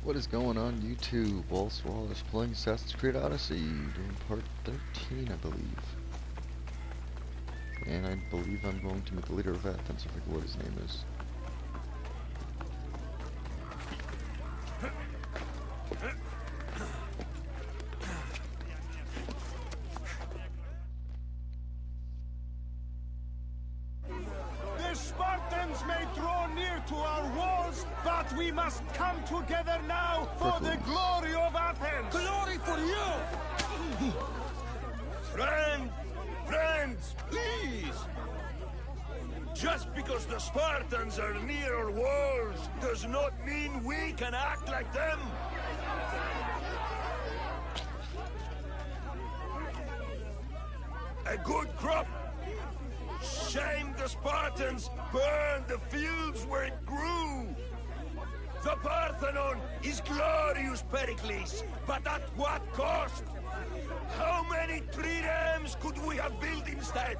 What is going on YouTube? Wallace Wallace playing Assassin's Creed Odyssey, doing part 13, I believe. And I believe I'm going to meet the leader of Athens, I forget what his name is. The Spartans may draw near to our walls, but we must come together now for the glory of Athens! Glory for you! Friends, please! Just because the Spartans are near our walls does not mean we can act like them! A good crop! Shame the Spartans burned the fields where it grew! The Parthenon is glorious, Pericles, but at what cost? How many triremes could we have built instead?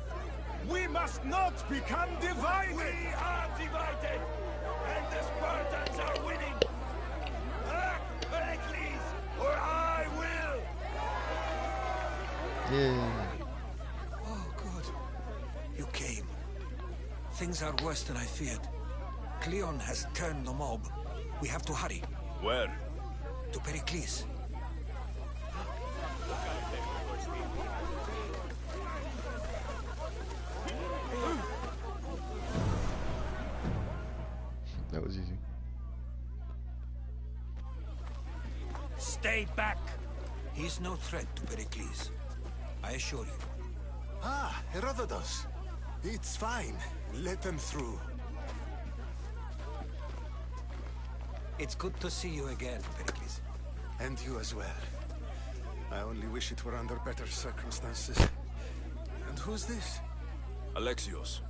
We must not become divided! We are divided, and the Spartans are winning! Act, Pericles, or I will! Yeah. Oh, good. You came. Things are worse than I feared. Cleon has turned the mob. We have to hurry. Where? To Pericles. That was easy. Stay back! He's no threat to Pericles. I assure you. Ah, Herodotus. It's fine. Let them through. It's good to see you again, Pericles. And you as well. I only wish it were under better circumstances. And who's this? Alexios.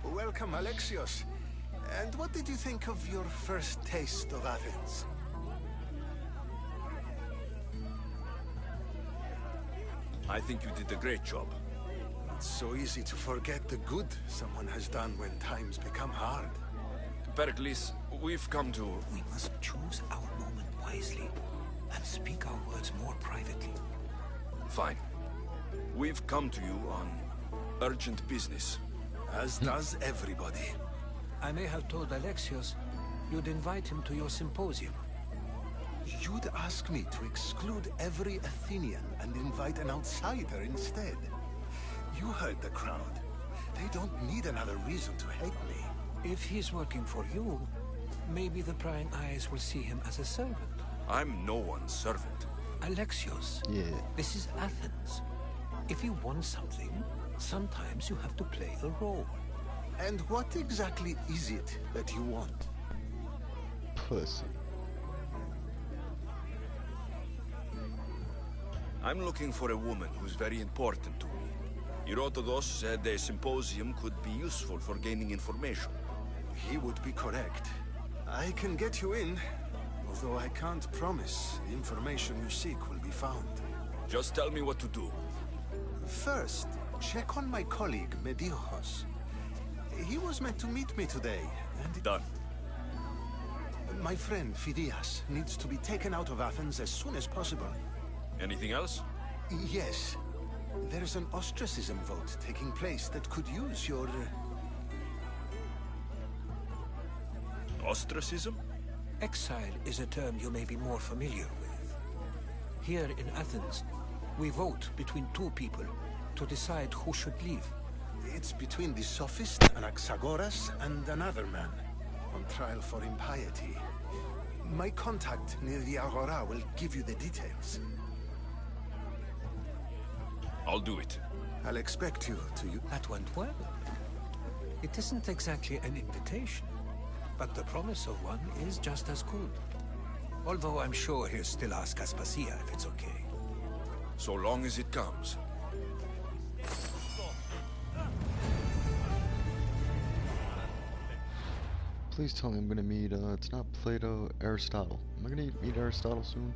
Welcome, Alexios. And what did you think of your first taste of Athens? I think you did a great job. It's so easy to forget the good someone has done when times become hard. Pericles, we've come to... We must choose our moment wisely and speak our words more privately. Fine. We've come to you on urgent business. As does everybody. I may have told Alexios you'd invite him to your symposium. You'd ask me to exclude every Athenian and invite an outsider instead. You heard the crowd. They don't need another reason to hate me. If he's working for you, maybe the prying eyes will see him as a servant. I'm no one's servant. Alexios, Yeah. this is Athens. If you want something, sometimes you have to play a role. And what exactly is it that you want? Pussy. I'm looking for a woman who's very important to me. Herodotus said a symposium could be useful for gaining information. He would be correct. I can get you in, although I can't promise the information you seek will be found. Just tell me what to do. First, check on my colleague, Medios. He was meant to meet me today, and... Done. My friend, Phidias, needs to be taken out of Athens as soon as possible. Anything else? Yes. There's an ostracism vote taking place that could use your... Ostracism? Exile is a term you may be more familiar with. Here in Athens, we vote between two people to decide who should leave. It's between the sophist Anaxagoras and another man, on trial for impiety. My contact near the Agora will give you the details. I'll do it. I'll expect you to... That went well. It isn't exactly an invitation, but the promise of one is just as good. Although I'm sure he'll still ask Aspasia if it's okay. So long as it comes. Please tell me I'm gonna meet, it's not Plato, Aristotle. Am I gonna meet Aristotle soon?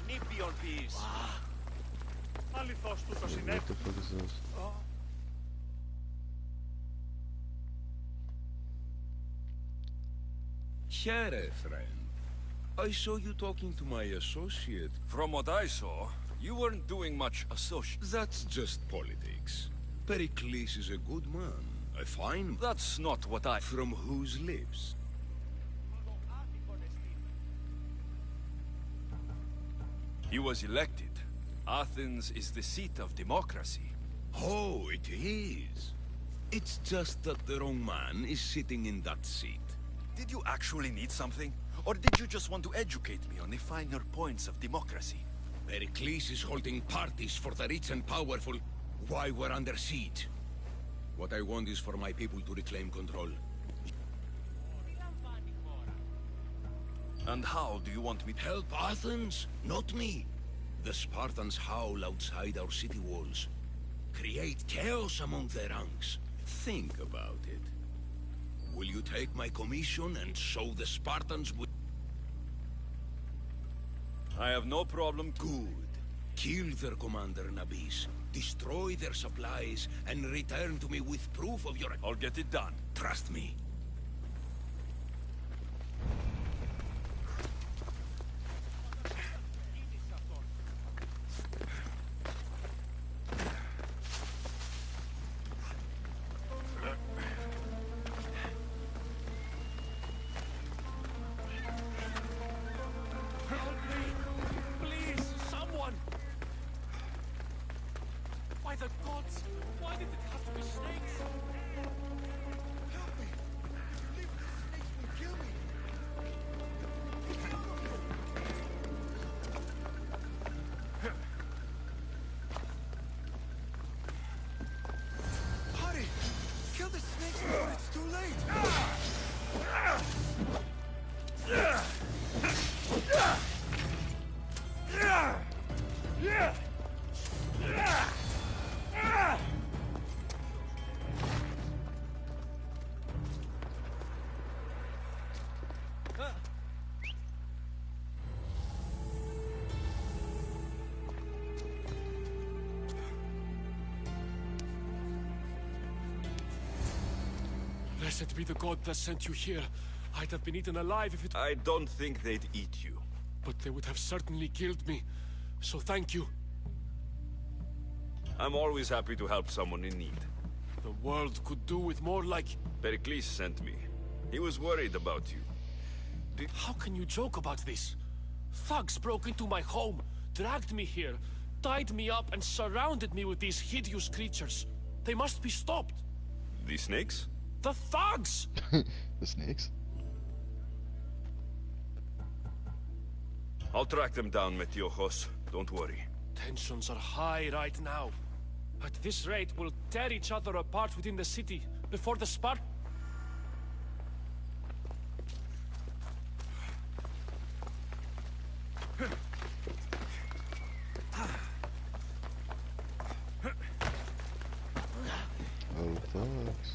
Nippy on peace. Αληθώς του το What συνέβη. the fuck is this? Here, friend. I saw you talking to my associate. From what I saw, you weren't doing much associate. That's just politics. Pericles is a good man. A fine man. That's not what I... From whose lips? He was elected. Athens is the seat of democracy. Oh, it is. It's just that the wrong man is sitting in that seat. Did you actually need something? Or did you just want to educate me on the finer points of democracy? Pericles is holding parties for the rich and powerful while we're under siege. What I want is for my people to reclaim control. And how do you want me to... Help Athens, not me. The Spartans howl outside our city walls. Create chaos among their ranks. Think about it. Will you take my commission and show the Spartans with... I have no problem... Good. Kill their commander Nabis, destroy their supplies, and return to me with proof of your... I'll get it done. Trust me. Please, someone! By the gods, why did it have to be snakes? Help me! Leave the snakes will kill me! Hurry! Kill the snakes before it's too late! Blessed be the god that sent you here. I'd have been eaten alive if it... I don't think they'd eat you. But they would have certainly killed me. So thank you. I'm always happy to help someone in need. The world could do with more like... Pericles sent me. He was worried about you. How can you joke about this? Thugs broke into my home, dragged me here, tied me up and surrounded me with these hideous creatures. They must be stopped. The snakes? The thugs! The snakes? I'll track them down, Metiojos. Don't worry. Tensions are high right now. At this rate, we'll tear each other apart within the city before the Spart... Oh, thugs.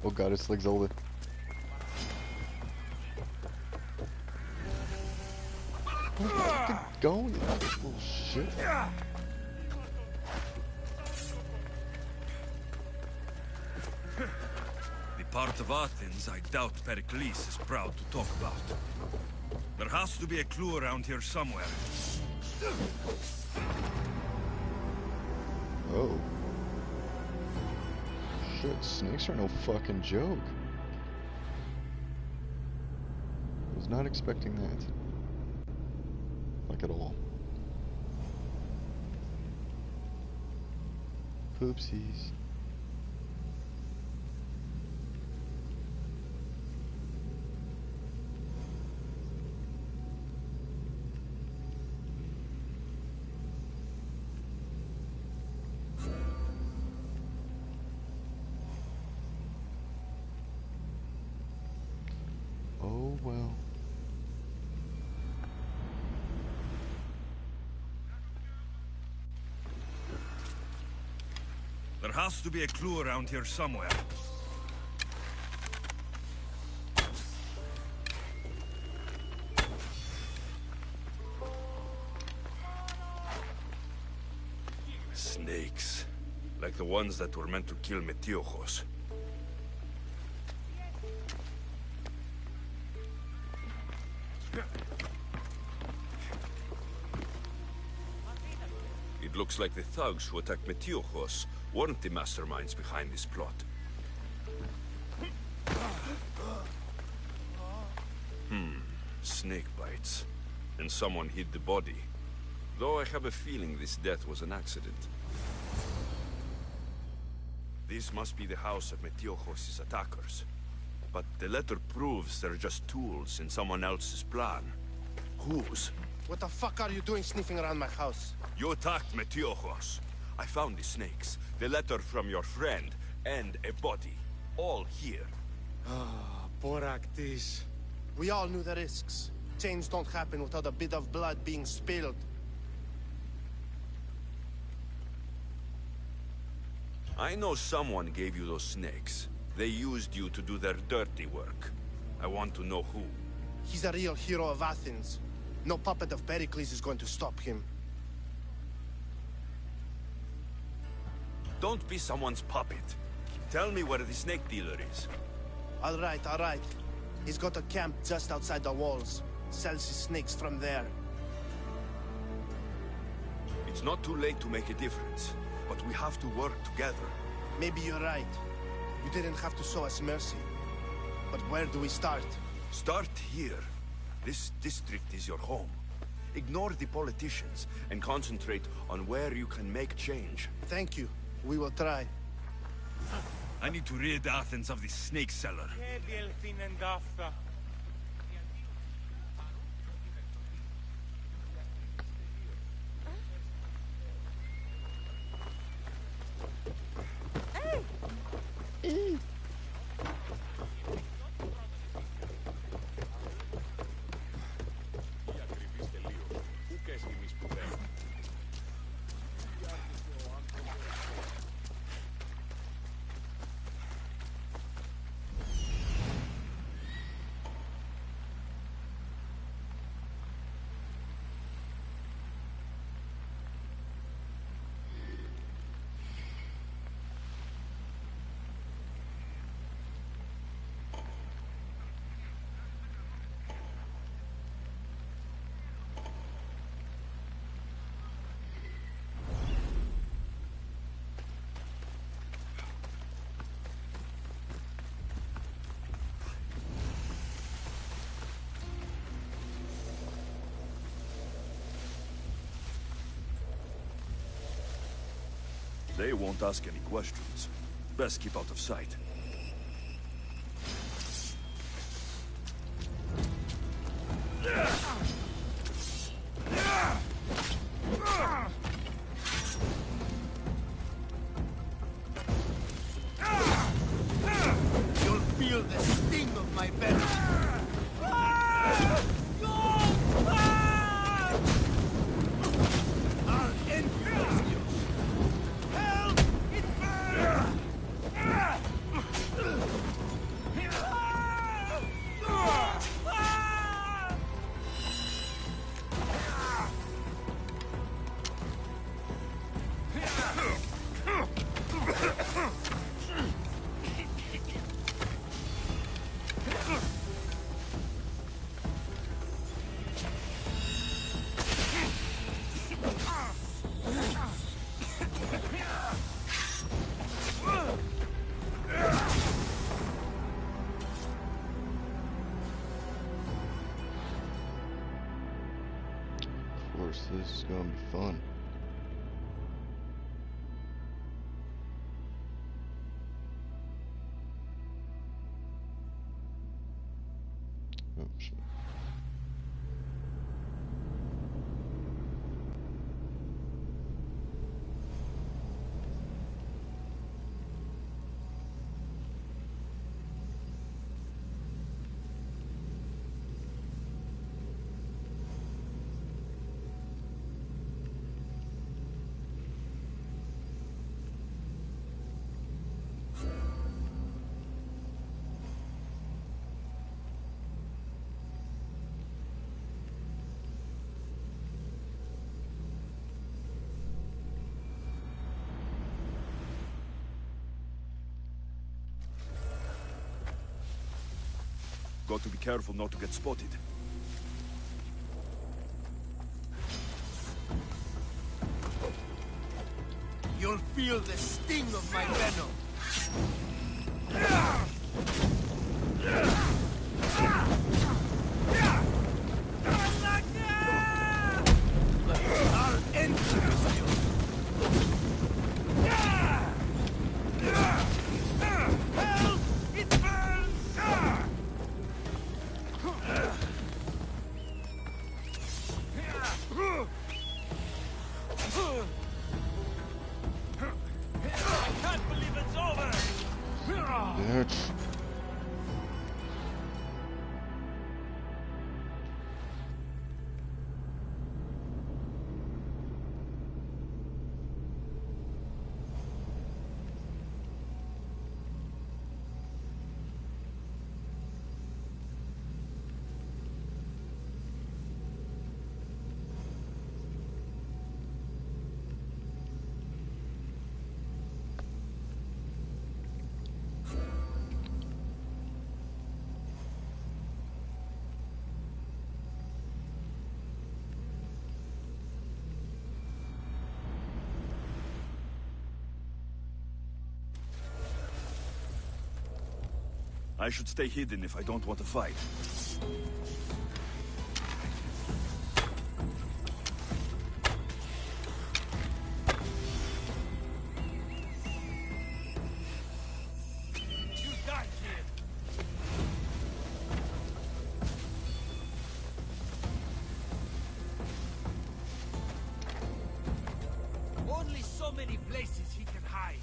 Oh god, it's like Zelda. Fucking go, you little shit. The part of Athens I doubt Pericles is proud to talk about. There has to be a clue around here somewhere. Oh. Shit, snakes are no fucking joke. I was not expecting that. Like at all. Poopsies. Oh well. There has to be a clue around here somewhere. like the ones that were meant to kill Metiochos. It looks like the thugs who attacked Metiochos weren't the masterminds behind this plot. Snake bites. And someone hid the body. Though I have a feeling this death was an accident. This must be the house of Metiochos' attackers. But the letter proves they're just tools in someone else's plan. Whose? What the fuck are you doing sniffing around my house? You attacked Metiochos. I found the snakes, the letter from your friend, and a body. All here. Ah, Boraktis. We all knew the risks. Change don't happen without a bit of blood being spilled. I know someone gave you those snakes. They used you to do their dirty work. I want to know who. He's a real hero of Athens. No puppet of Pericles is going to stop him. Don't be someone's puppet. Tell me where the snake dealer is. All right, all right. He's got a camp just outside the walls. Sells his snakes from there. It's not too late to make a difference, but we have to work together. Maybe you're right. You didn't have to show us mercy. But where do we start? Start here. This district is your home. Ignore the politicians and concentrate on where you can make change. Thank you. We will try. I need to rid Athens of this snake seller. They won't ask any questions. Best keep out of sight. You'll feel the sting of my venom. I'll end you. Help! It burns! Of course, this is gonna be fun. Oops. Got to be careful not to get spotted. You'll feel the sting of my venom. I'll end this deal. Help! It burns! I can't believe it's over! Bitch. I should stay hidden if I don't want to fight. You die here! Only so many places he can hide.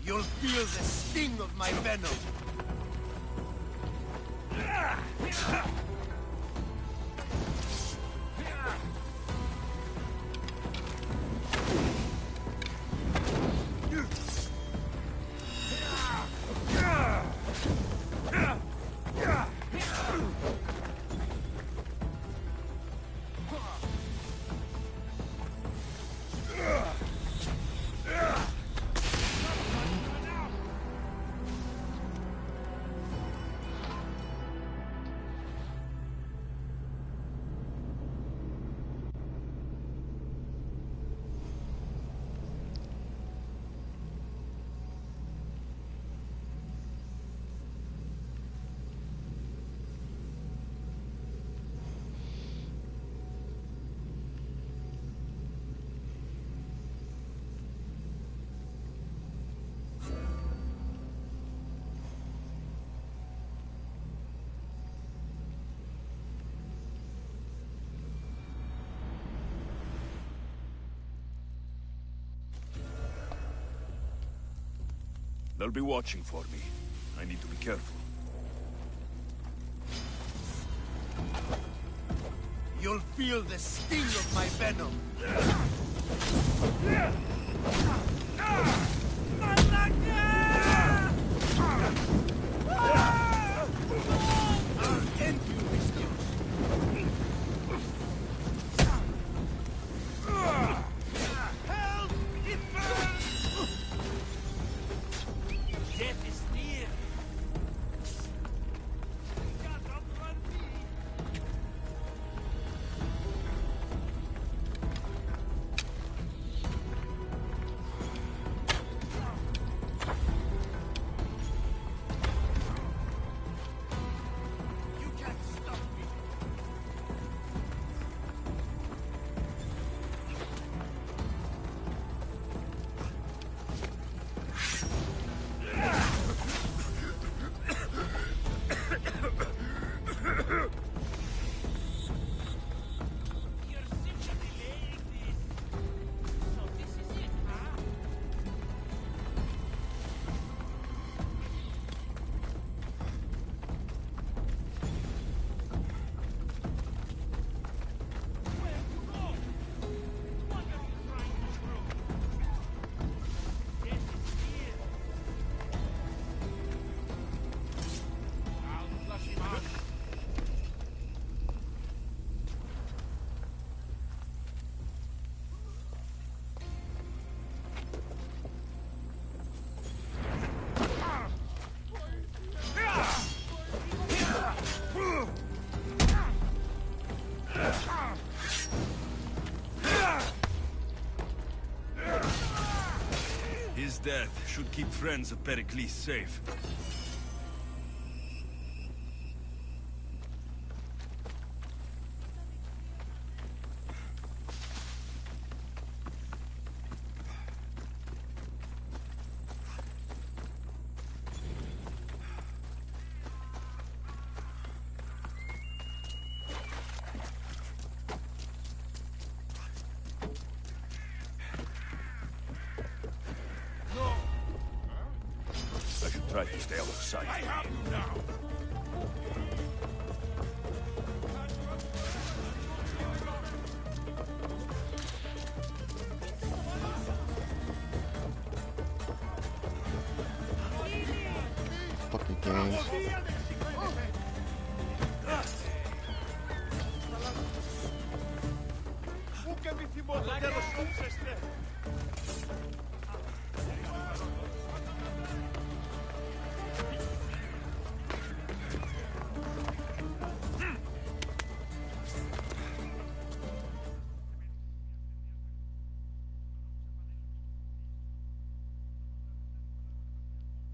You'll feel the sting of my venom. They'll be watching for me. I need to be careful. You'll feel the sting of my venom. I'll end you, Mistios. Help! It burns! Death is near. You can't outrun me. death should keep friends of Pericles safe. I should try to stay out of sight. I have you now! Fucking games.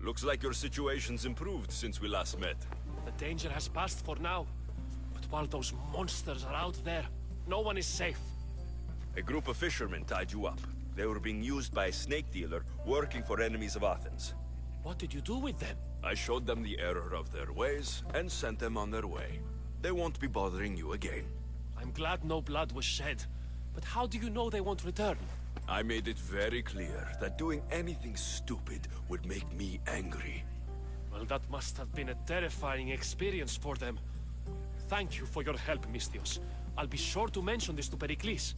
Looks like your situation's improved since we last met. The danger has passed for now. But while those monsters are out there, no one is safe. A group of fishermen tied you up. They were being used by a snake dealer working for enemies of Athens. What did you do with them? I showed them the error of their ways and sent them on their way. They won't be bothering you again. I'm glad no blood was shed. But how do you know they won't return? I made it very clear that doing anything stupid would make me angry. Well, that must have been a terrifying experience for them. Thank you for your help, Misthios. I'll be sure to mention this to Pericles.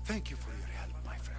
Thank you for your help, my friend.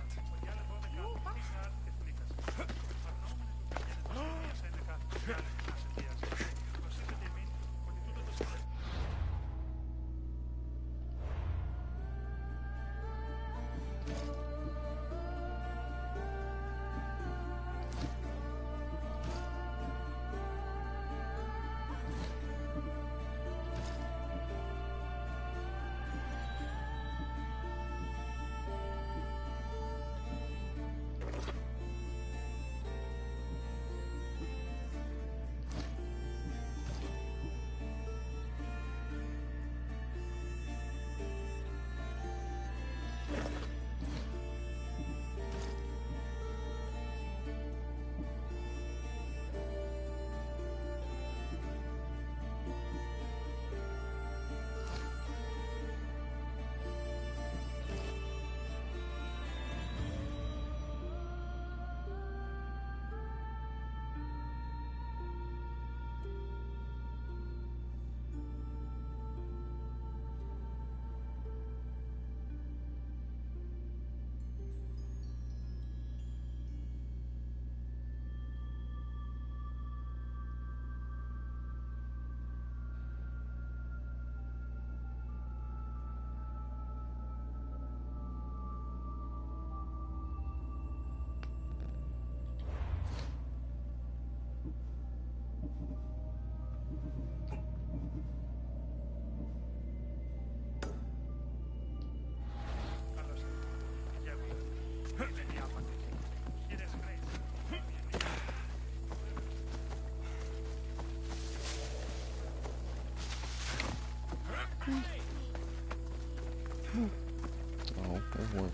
Oh, boy.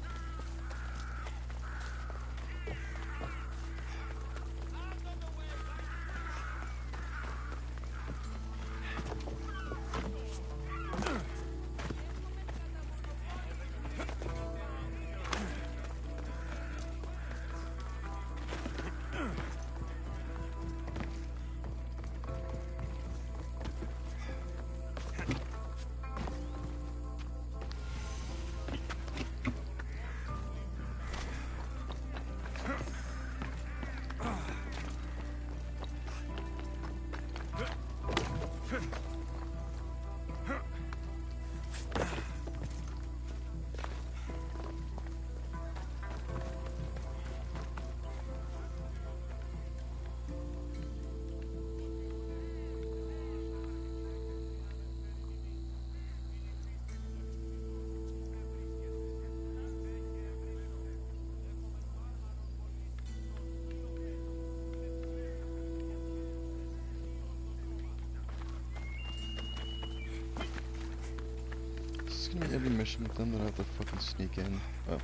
Is this gonna be every mission with them that I have to fucking sneak in? Oh.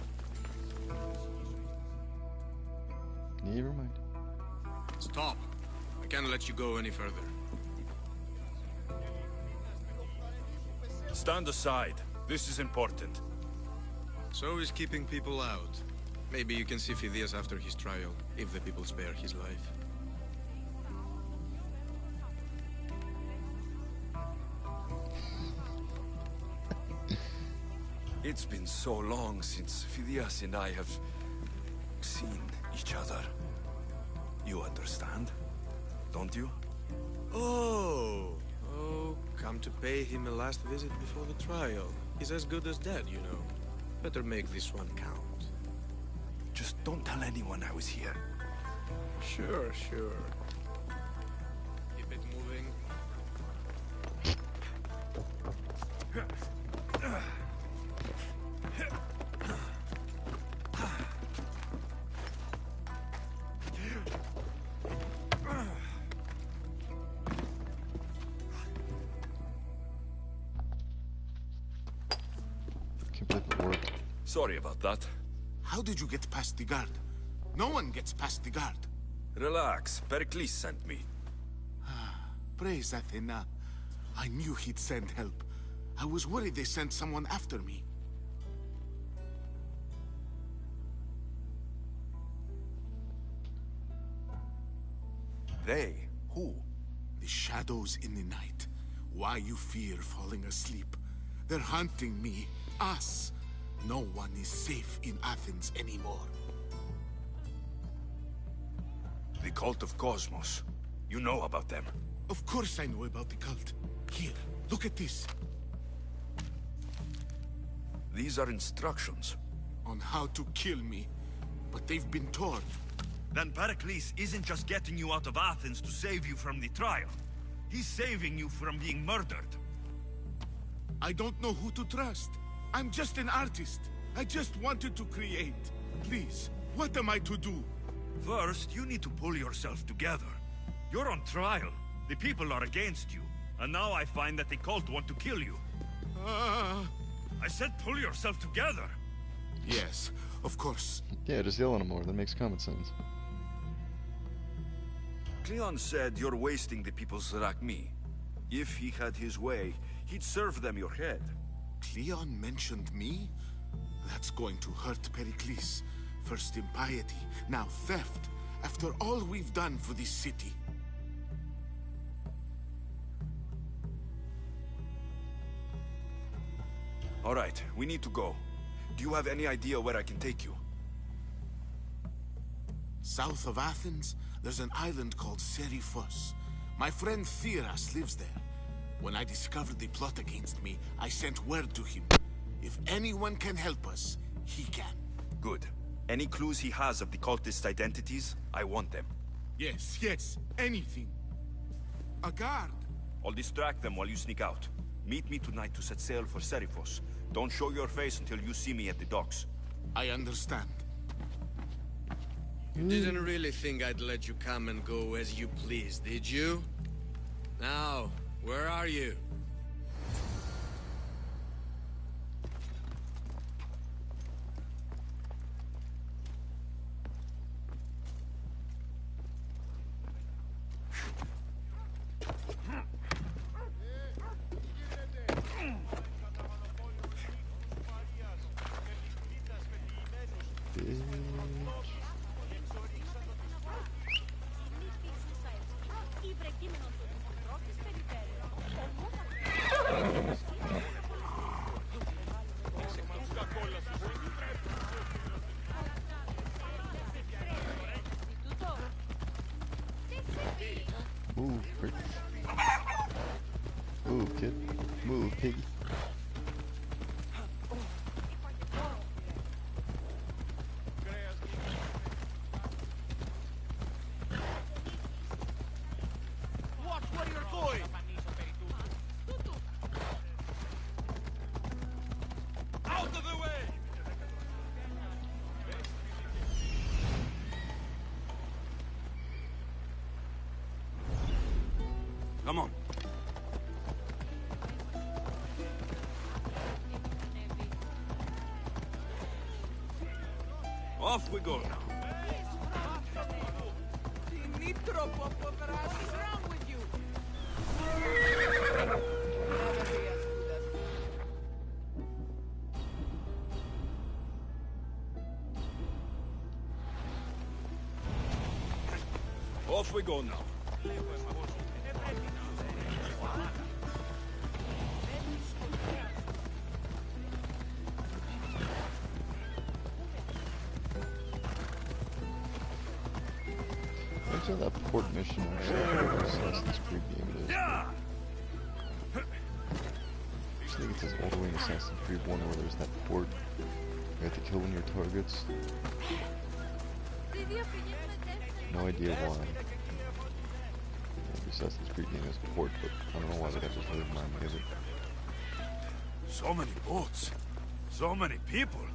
Never mind. Stop. I can't let you go any further. Stand aside. This is important. So is keeping people out. Maybe you can see Phidias after his trial, if the people spare his life. It's been so long since Phidias and I have seen each other. You understand, don't you? Oh, come to pay him a last visit before the trial. He's as good as dead, you know. Better make this one count. Just don't tell anyone I was here. Sure. Keep it moving. Can't believe it worked. Sorry about that. How did you get past the guard? No one gets past the guard. Relax. Pericles sent me. Praise Athena. I knew he'd send help. I was worried they sent someone after me. They? Who? The shadows in the night. Why you fear falling asleep? They're hunting me. Us. No one is safe in Athens anymore. The cult of Cosmos. You know about them. Of course I know about the cult. Here, look at this. These are instructions. On how to kill me. But they've been torn. Then Pericles isn't just getting you out of Athens to save you from the trial. He's saving you from being murdered. I don't know who to trust. I'm just an artist. I just wanted to create. Please, what am I to do? First, you need to pull yourself together. You're on trial. The people are against you. And now I find that the cult want to kill you. I said pull yourself together. Yes, of course. Yeah, just yell at him more. That makes common sense. Cleon said you're wasting the people's Zrakmi. If he had his way, he'd serve them your head. Cleon mentioned me? That's going to hurt Pericles. First impiety, now theft. After all we've done for this city. All right, we need to go. Do you have any idea where I can take you? South of Athens, there's an island called Seriphos. My friend Theras lives there. When I discovered the plot against me, I sent word to him. If anyone can help us, he can. Good. Any clues he has of the cultists' identities, I want them. Yes, anything. A guard. I'll distract them while you sneak out. Meet me tonight to set sail for Seriphos. Don't show your face until you see me at the docks. I understand. You didn't really think I'd let you come and go as you please, did you? Now, where are you? Move, kid. Move, piggy. Watch where you're going! Out of the way! Come on. Off we go now. What's wrong with you? Off we go now. What's that port mission or Assassin's Creed game it is? Yeah! I just think it says all the way in Assassin's Creed 1 where there's that port. You have to kill one of your targets. No idea why. The Assassin's Creed game has a port, but I don't know why they got this weird mind with it. So many boats. So many people.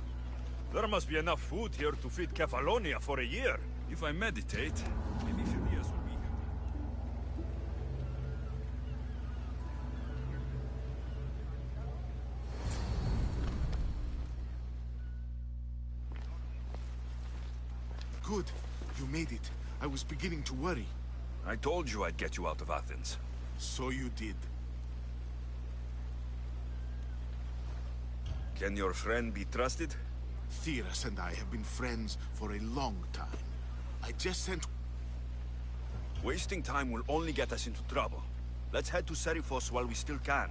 There must be enough food here to feed Kefalonia for a year. If I meditate, maybe Phineas will be here. Good. You made it. I was beginning to worry. I told you I'd get you out of Athens. So you did. Can your friend be trusted? Theras and I have been friends for a long time. I just sent... Wasting time will only get us into trouble. Let's head to Serifos while we still can.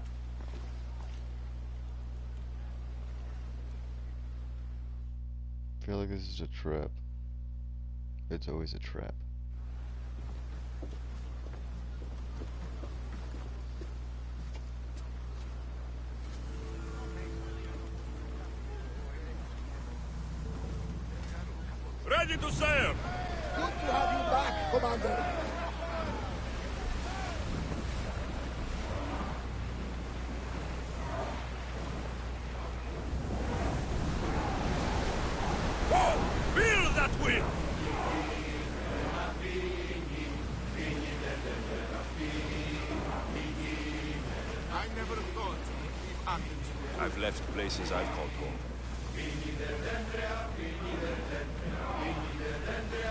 I feel like this is a trap. It's always a trap. Ready to sail! Good to have you back, Commander! Whoa! Feel that wind! I never thought to leave Athens. I've left places I've called home.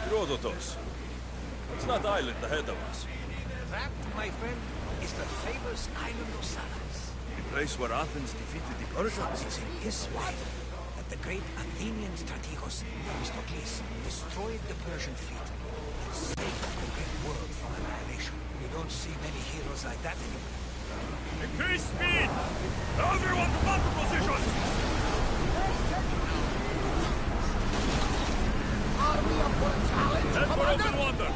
Herodotus. It's that island ahead of us. That, my friend, is the famous island of Salamis. The place where Athens defeated the Persians. It's in this way that the great Athenian strategos, Themistocles, destroyed the Persian fleet and saved the great world from annihilation. You don't see many heroes like that anymore. Increase speed! Everyone to battle position! Head for open water!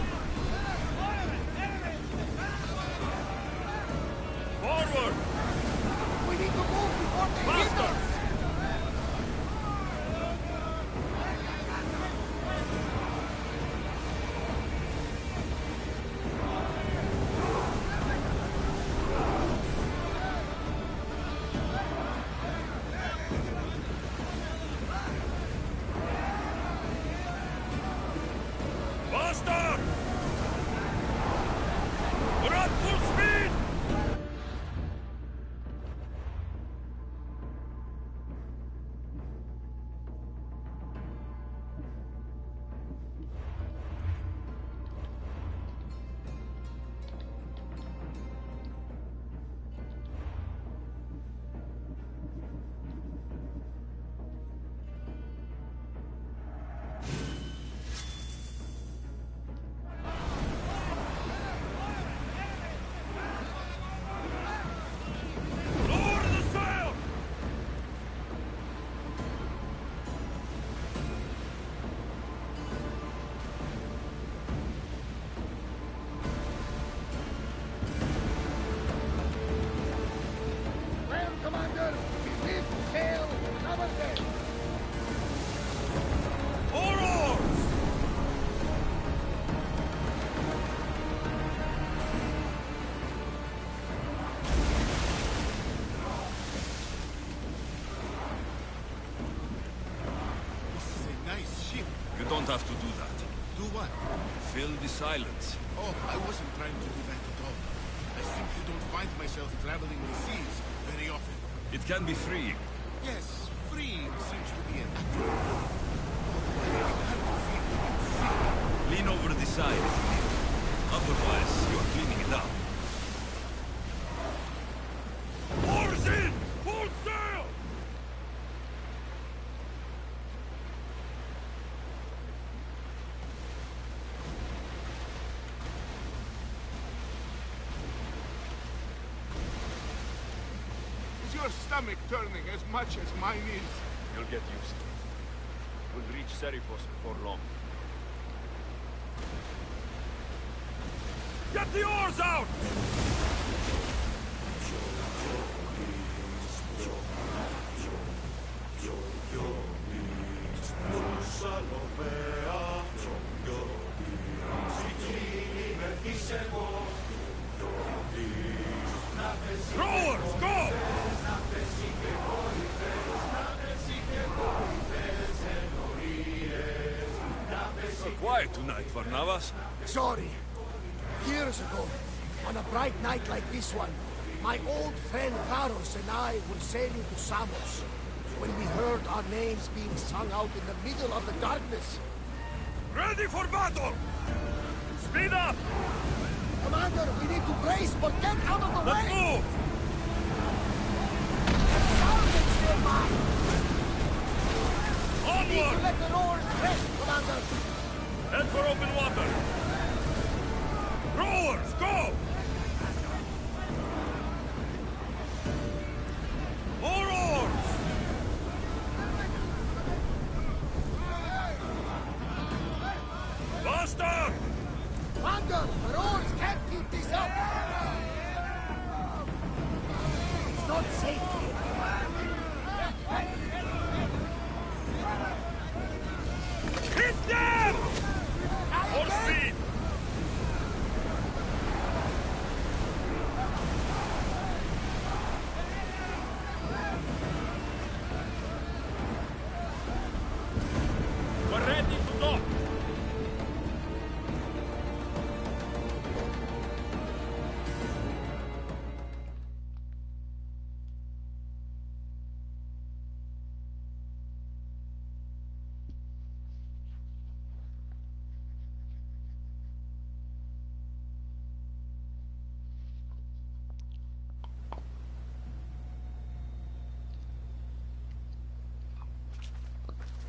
Forward! We need to move before they hit Faster! us! have to do that. Do what? Fill the silence. Oh, I wasn't trying to do that at all. I simply don't find myself traveling the seas very often. It can be freeing. Yes, freeing seems to be an accurate word. Although I begin to feel a bit sick. Lean over the side if you need. Otherwise, you're cleaning it up. Oars in! Full sail! Is your stomach turning as much as mine is? You'll get used to it. We'll reach Serifos before long. Get the oars out! Rowers, go! You're quiet tonight, Varnavas. Sorry. Years ago, on a bright night like this one, my old friend Karos and I were sailing to Samos when we heard our names being sung out in the middle of the darkness. Ready for battle! Speed up! Commander, we need to brace, but get out of the Let's way! move! Salvage nearby! We need to Onward! let the oars rest, Commander! Head for open water! Rowers, go! More oars! Faster! Commander, the oars can't keep this up! It's not safe here. Hit them! More speed! We're ready to dock!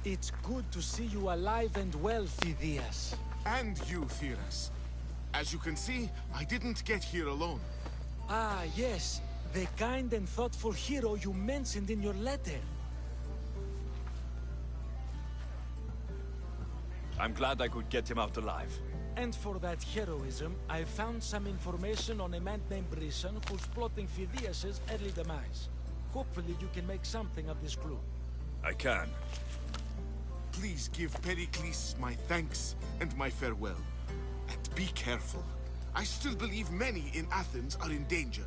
It's good to see you alive and well, Phidias. And you, Theras. As you can see, I didn't get here alone. Ah, yes. The kind and thoughtful hero you mentioned in your letter. I'm glad I could get him out alive. And for that heroism, I found some information on a man named Brisson who's plotting Phidias' early demise. Hopefully you can make something of this clue. I can. Please give Pericles my thanks and my farewell. And be careful. I still believe many in Athens are in danger.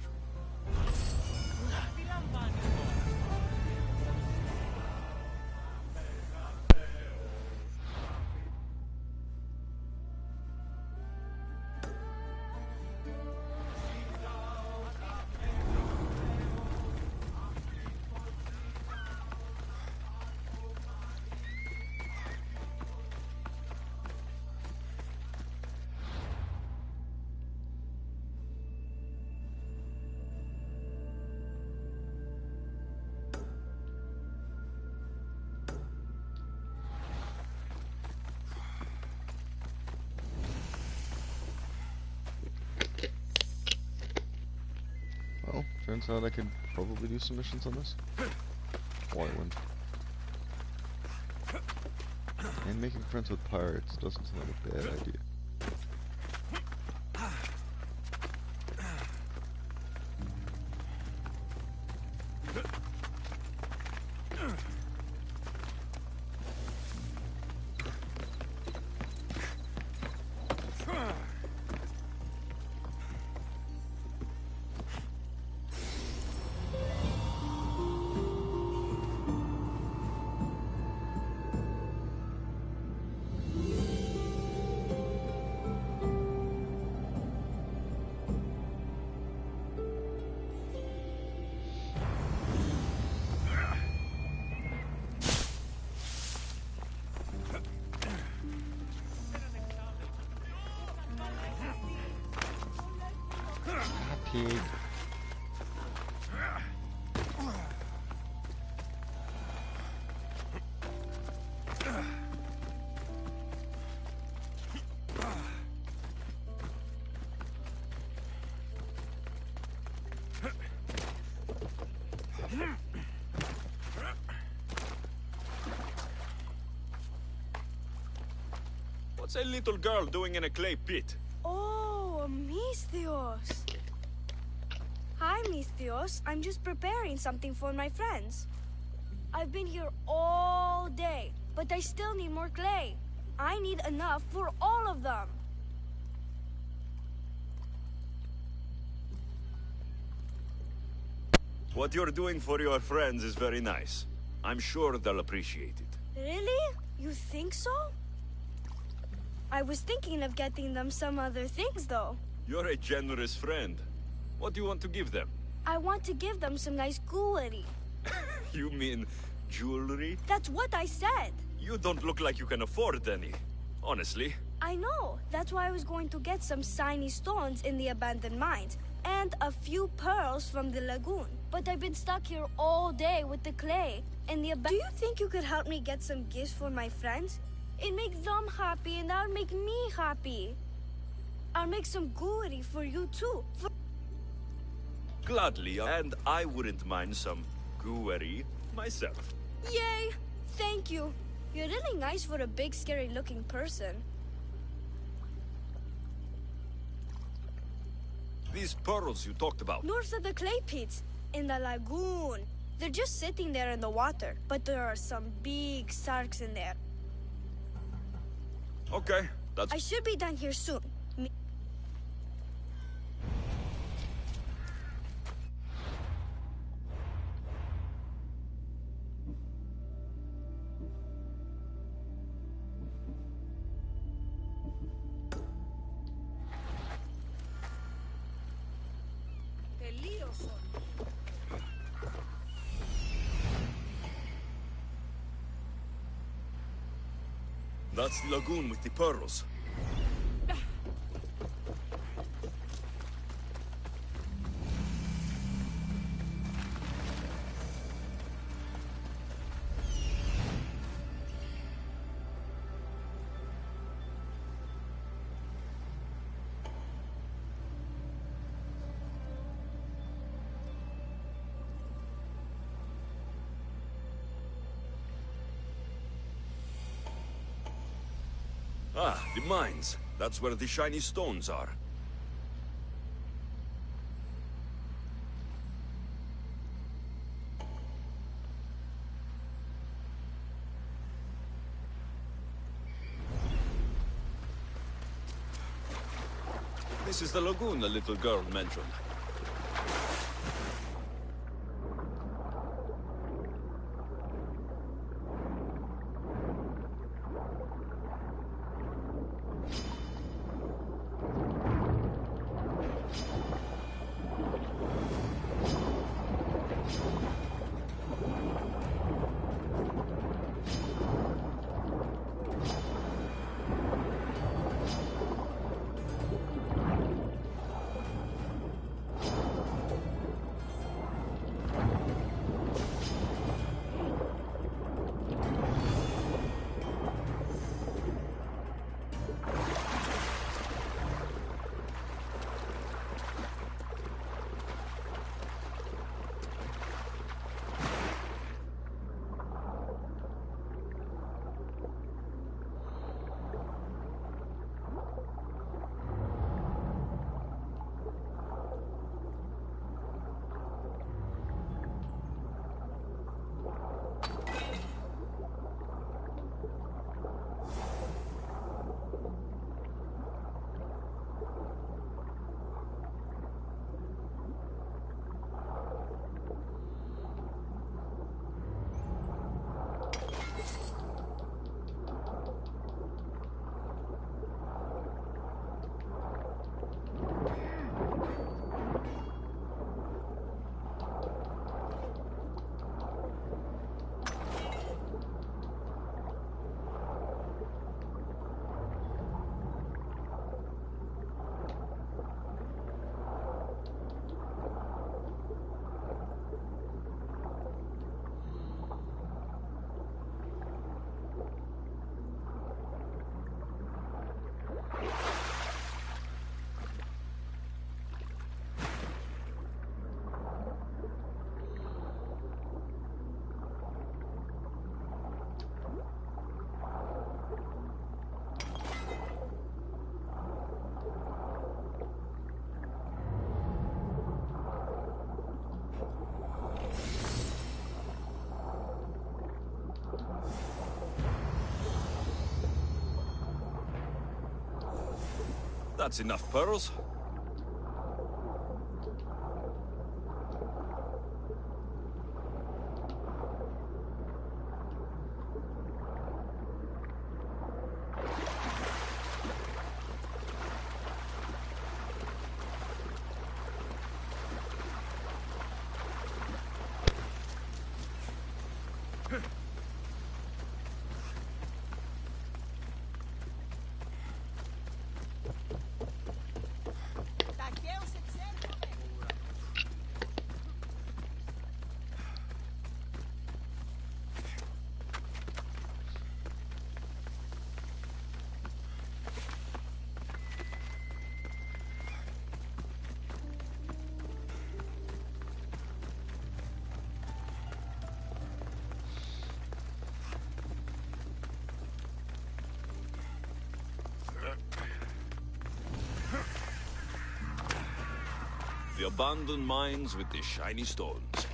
Well, turns out I could probably do some missions on this. Island. And making friends with pirates doesn't sound like a bad idea. pig. What's a little girl doing in a clay pit? Oh, Misthios. Hi, Misthios. I'm just preparing something for my friends. I've been here all day, but I still need more clay. I need enough for all of them. What you're doing for your friends is very nice. I'm sure they'll appreciate it. Really? You think so? I was thinking of getting them some other things, though. You're a generous friend. What do you want to give them? I want to give them some nice jewelry. You mean jewelry? That's what I said. You don't look like you can afford any. Honestly. I know. That's why I was going to get some shiny stones in the abandoned mines and a few pearls from the lagoon. But I've been stuck here all day with the clay and the Do you think you could help me get some gifts for my friends? It makes them happy and that'll make me happy. I'll make some jewelry for you too. Gladly, and I wouldn't mind some jewelry myself. Yay! Thank you. You're really nice for a big, scary-looking person. These pearls you talked about. North of the clay pits, in the lagoon. They're just sitting there in the water, but there are some big sharks in there. Okay, that's... I should be done here soon. That's the lagoon with the pearls. Ah, the mines. That's where the shiny stones are. This is the lagoon the little girl mentioned. That's enough pearls. The abandoned mines with the shiny stones.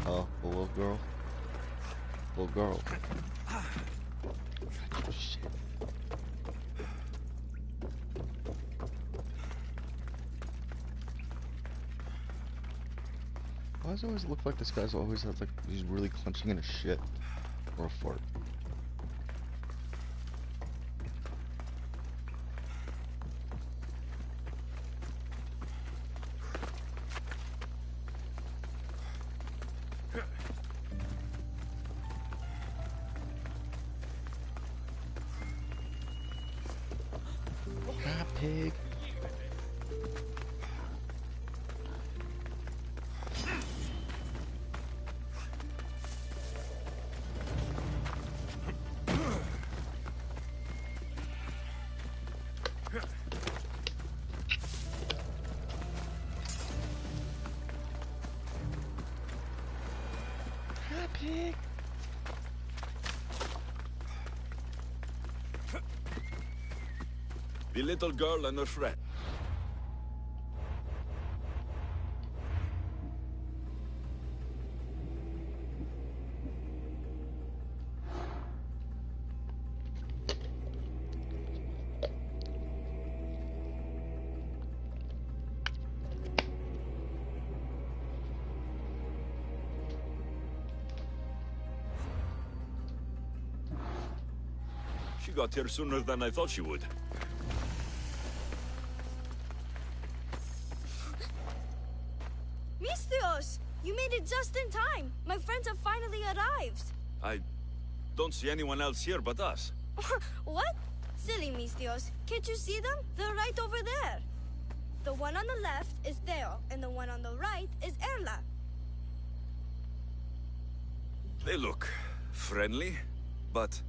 Oh, the little girl. Little girl. Shit. Why does it always look like this guy's always has like he's really clenching in his shit or a fart? Ah, pig. Ah, pig. The little girl and her friend. She got here sooner than I thought she would. Misthios! You made it just in time! My friends have finally arrived! I don't see anyone else here but us. What? Silly Misthios. Can't you see them? They're right over there. The one on the left is Theo, and the one on the right is Erla. They look friendly, but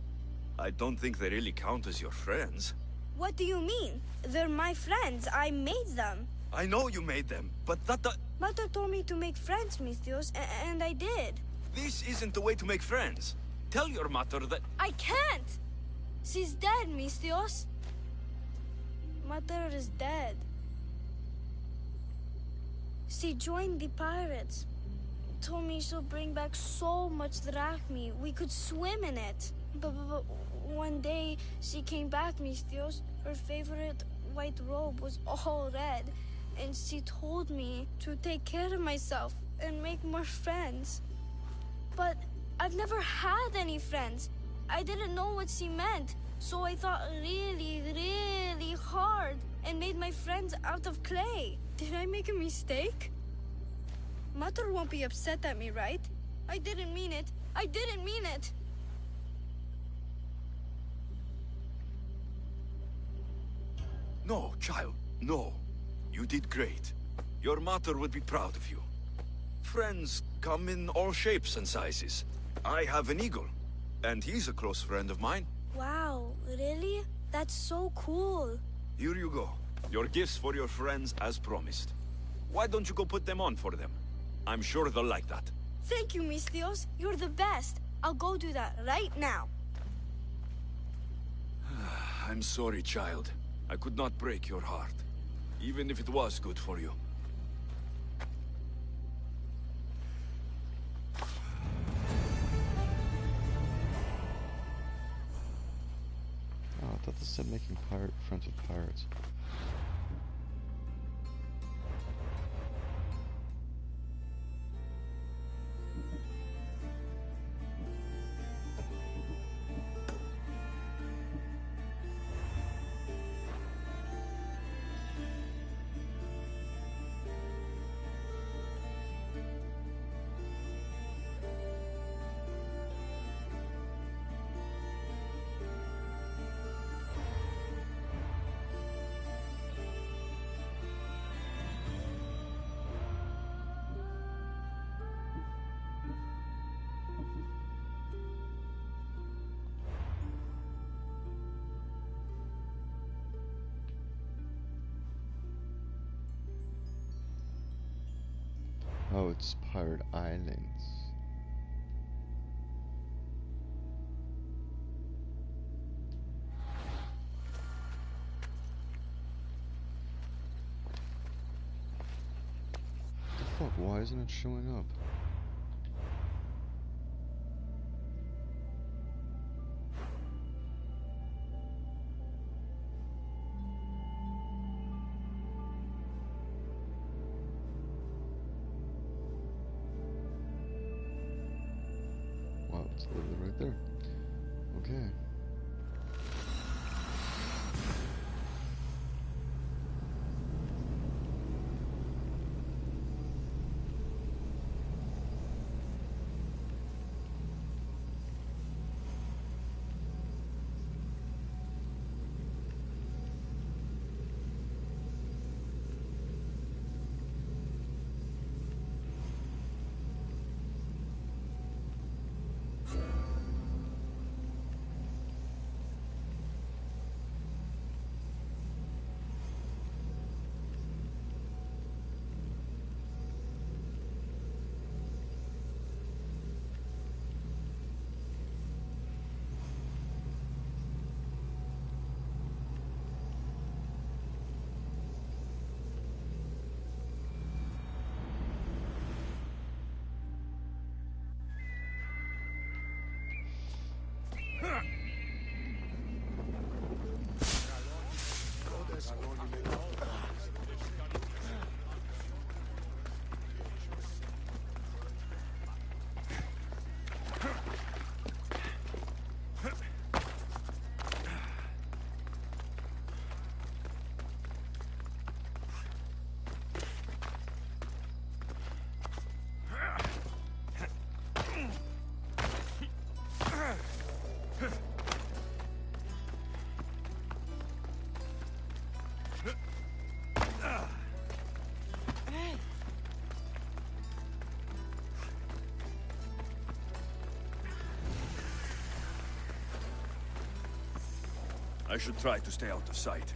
I don't think they really count as your friends. What do you mean? They're my friends. I made them. I know you made them, but that... Mother told me to make friends, Misthios, and I did. This isn't the way to make friends. Tell your mother that... I can't! She's dead, Mistios. Mother is dead. She joined the pirates. Told me she'll bring back so much drachmi, we could swim in it. But one day, she came back, Mistios. Her favorite white robe was all red. And she told me to take care of myself and make more friends. But I've never had any friends. I didn't know what she meant. So I thought really, really hard and made my friends out of clay. Did I make a mistake? Mother won't be upset at me, right? I didn't mean it. I didn't mean it. No, child, no. You did great. Your mother would be proud of you. Friends come in all shapes and sizes. I have an eagle, and he's a close friend of mine. Wow, really? That's so cool. Here you go. Your gifts for your friends as promised. Why don't you go put them on for them? I'm sure they'll like that. Thank you, Mistios. You're the best. I'll go do that right now. I'm sorry, child. I could not break your heart, even if it was good for you. Oh, I thought this said making friends with pirates. Oh, it's Pirate Islands. What the fuck? Why isn't it showing up? Wow, it's literally right there. Okay. I should try to stay out of sight.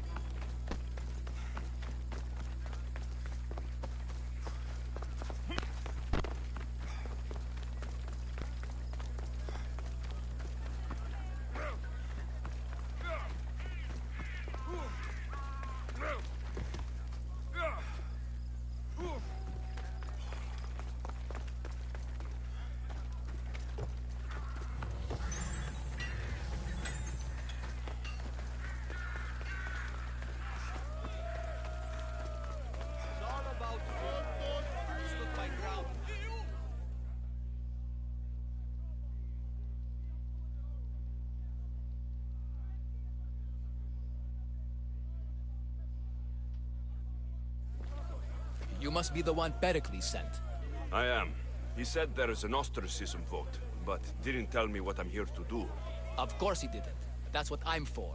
You must be the one Pericles sent. I am. He said there is an ostracism vote, but didn't tell me what I'm here to do. Of course he didn't. That's what I'm for.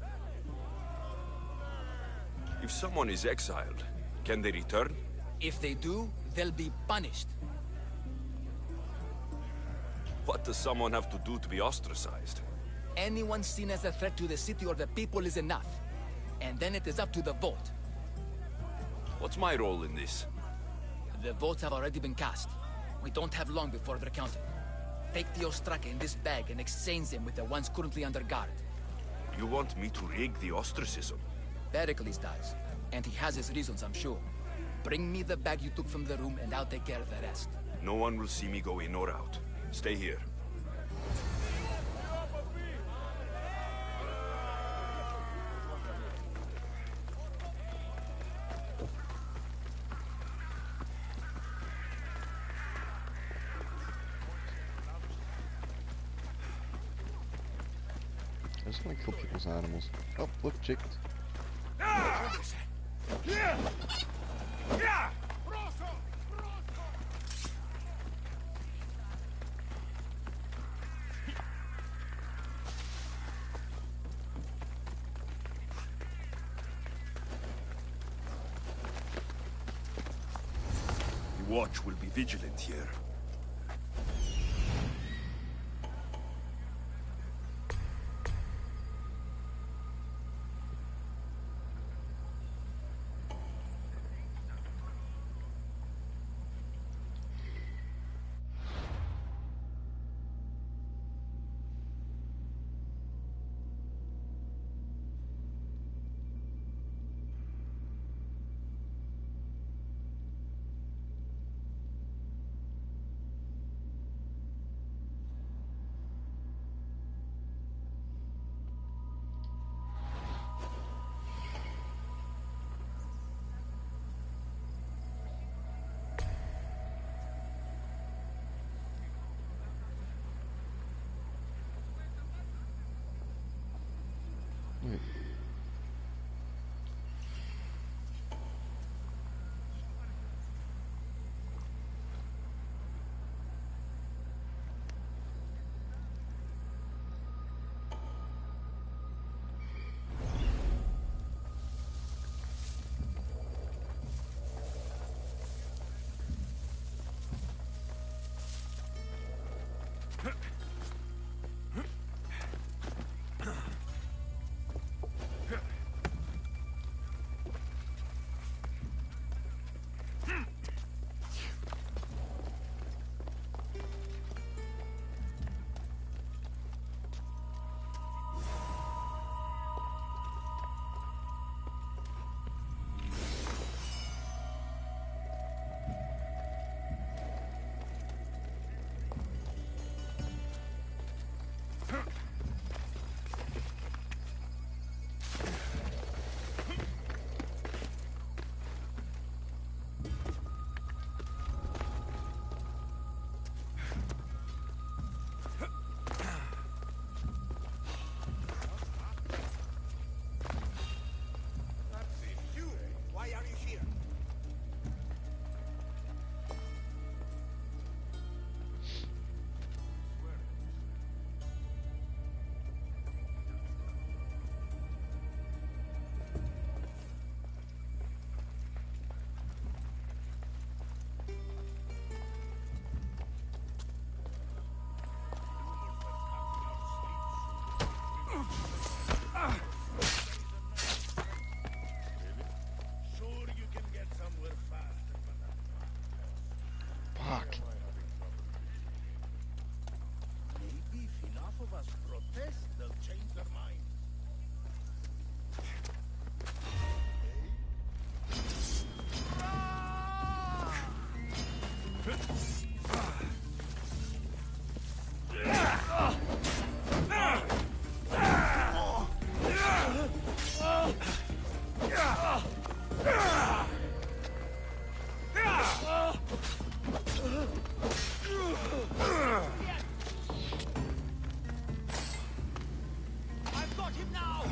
If someone is exiled, can they return? If they do, they'll be punished. What does someone have to do to be ostracized? Anyone seen as a threat to the city or the people is enough. And then it is up to the vote. What's my role in this? The votes have already been cast. We don't have long before they're counted. Take the Ostraka in this bag and exchange them with the ones currently under guard. You want me to rig the ostracism? Pericles does. And he has his reasons, I'm sure. Bring me the bag you took from the room and I'll take care of the rest. No one will see me go in or out. Stay here. I just want to kill people's animals. Oh, look, chickens. The watch will be vigilant here. Wait. Fuck. Maybe if enough of us protest, they'll change their mind. I've got him now!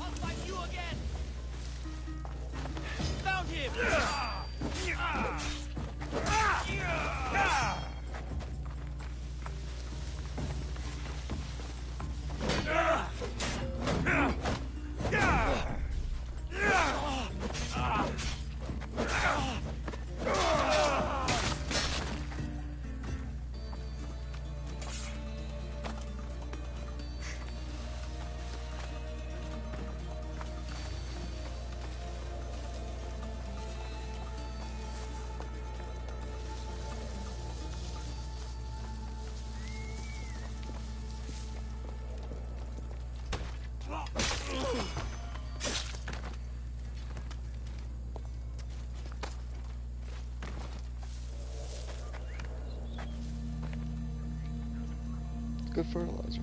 I'll fight you again! Good fertilizer.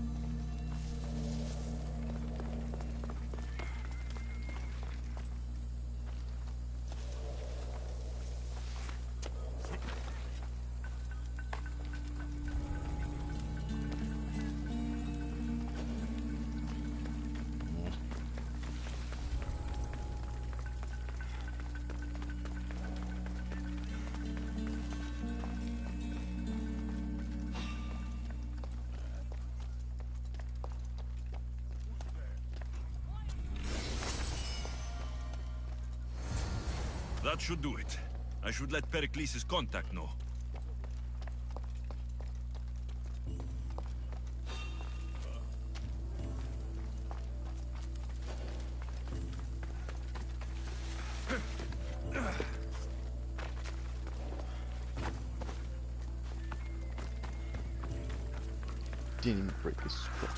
That should do it. I should let Pericles' contact know. Didn't even break his foot.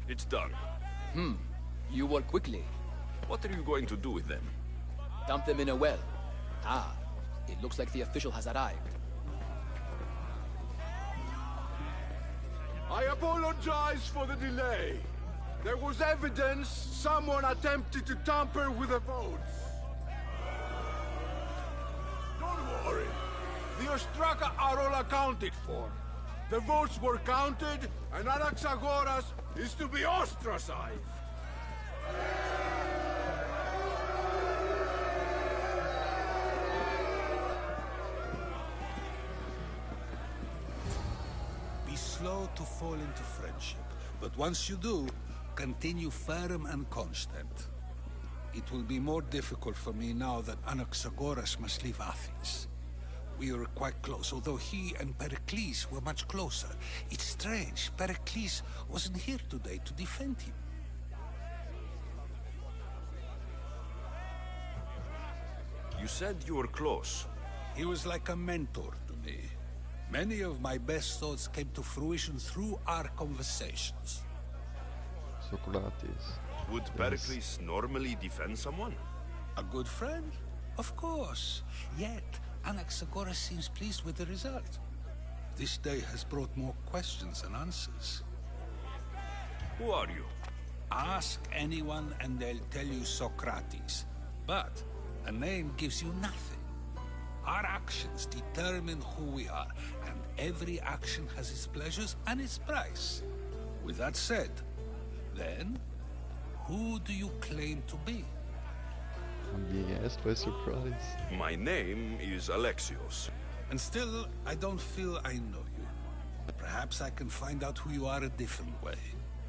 It's done. You work quickly. What are you going to do with them? Dump them in a well. Ah, it looks like the official has arrived. I apologize for the delay. There was evidence someone attempted to tamper with the votes. Don't worry. The Ostraka are all accounted for. The votes were counted, and Anaxagoras is to be ostracized. Be slow to fall into friendship, but once you do, continue firm and constant. It will be more difficult for me now that Anaxagoras must leave Athens. We were quite close, although he and Pericles were much closer. It's strange, Pericles wasn't here today to defend him. You said you were close. He was like a mentor to me. Many of my best thoughts came to fruition through our conversations. Socrates. Would Pericles normally defend someone? A good friend? Of course. Yet, Anaxagoras seems pleased with the result. This day has brought more questions than answers. Who are you? Ask anyone and they'll tell you Socrates. But a name gives you nothing. Our actions determine who we are, and every action has its pleasures and its price. With that said, then, who do you claim to be? I'm being asked by Socrates. My name is Alexios. And still, I don't feel I know you. Perhaps I can find out who you are a different way.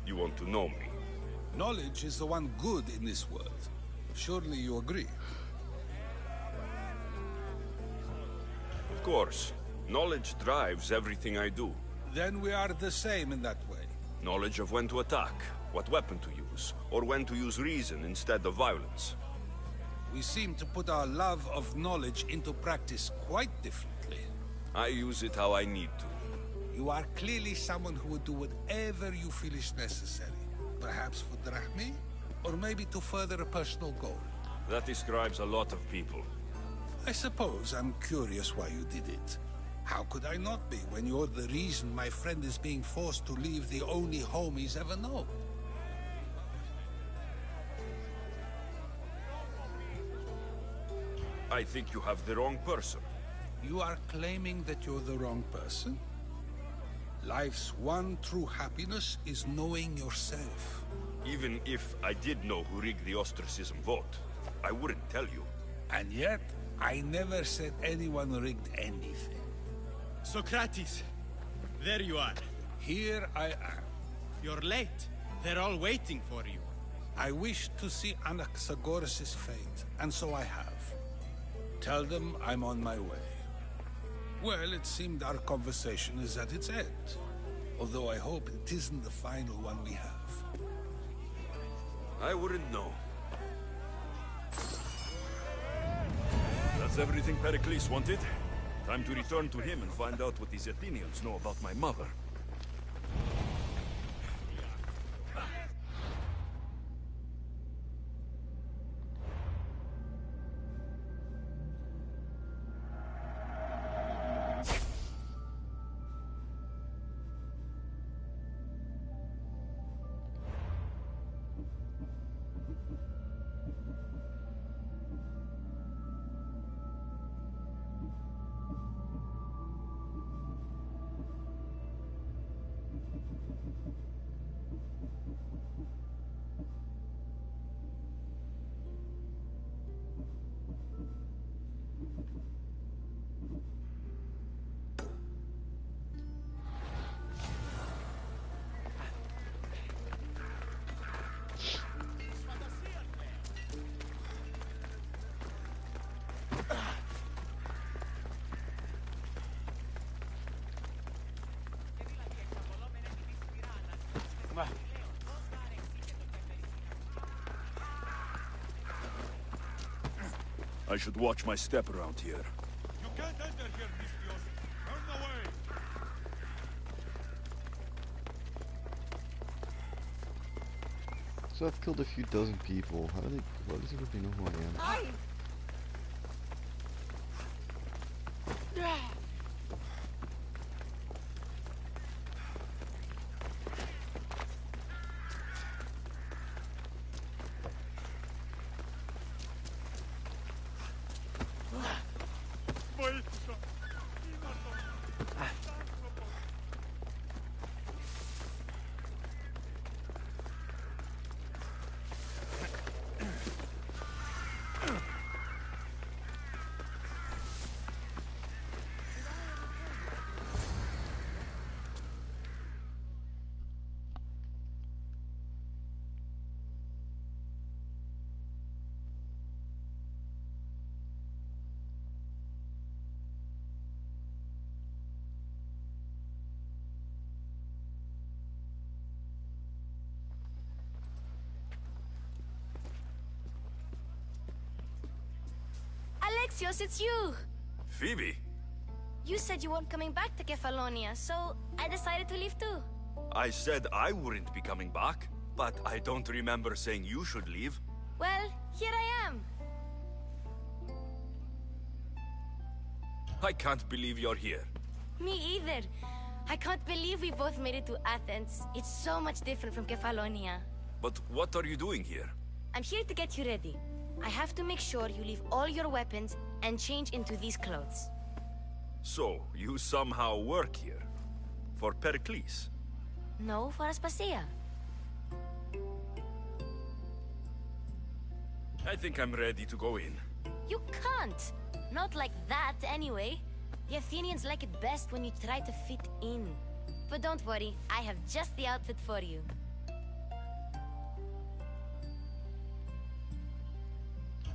You want to know me? Knowledge is the one good in this world. Surely you agree? Of course. Knowledge drives everything I do. Then we are the same in that way. Knowledge of when to attack, what weapon to use, or when to use reason instead of violence. We seem to put our love of knowledge into practice quite differently. I use it how I need to. You are clearly someone who would do whatever you feel is necessary. Perhaps for drachmi, or maybe to further a personal goal. That describes a lot of people. I suppose I'm curious why you did it. How could I not be when you're the reason my friend is being forced to leave the only home he's ever known? I think you have the wrong person. You are claiming that you're the wrong person? Life's one true happiness is knowing yourself. Even if I did know who rigged the ostracism vote, I wouldn't tell you. And yet, I never said anyone rigged anything. Socrates, there you are. Here I am. You're late. They're all waiting for you. I wish to see Anaxagoras' fate, and so I have. Tell them I'm on my way. Well, it seemed our conversation is at its end. Although I hope it isn't the final one we have. I wouldn't know. That's everything Pericles wanted. Time to return to him and find out what these Athenians know about my mother. I should watch my step around here. You can't enter here, Mistios. Turn away. So I've killed a few dozen people. Why does everybody know who I am? Hi. Alexios, it's you! Phoebe? You said you weren't coming back to Kefalonia, so I decided to leave too. I said I wouldn't be coming back, but I don't remember saying you should leave. Well, here I am. I can't believe you're here. Me either. I can't believe we both made it to Athens. It's so much different from Kefalonia. But what are you doing here? I'm here to get you ready. I have to make sure you leave all your weapons and change into these clothes. So, you somehow work here? For Pericles? No, for Aspasia. I think I'm ready to go in. You can't. Not like that, anyway. The Athenians like it best when you try to fit in. But don't worry, I have just the outfit for you.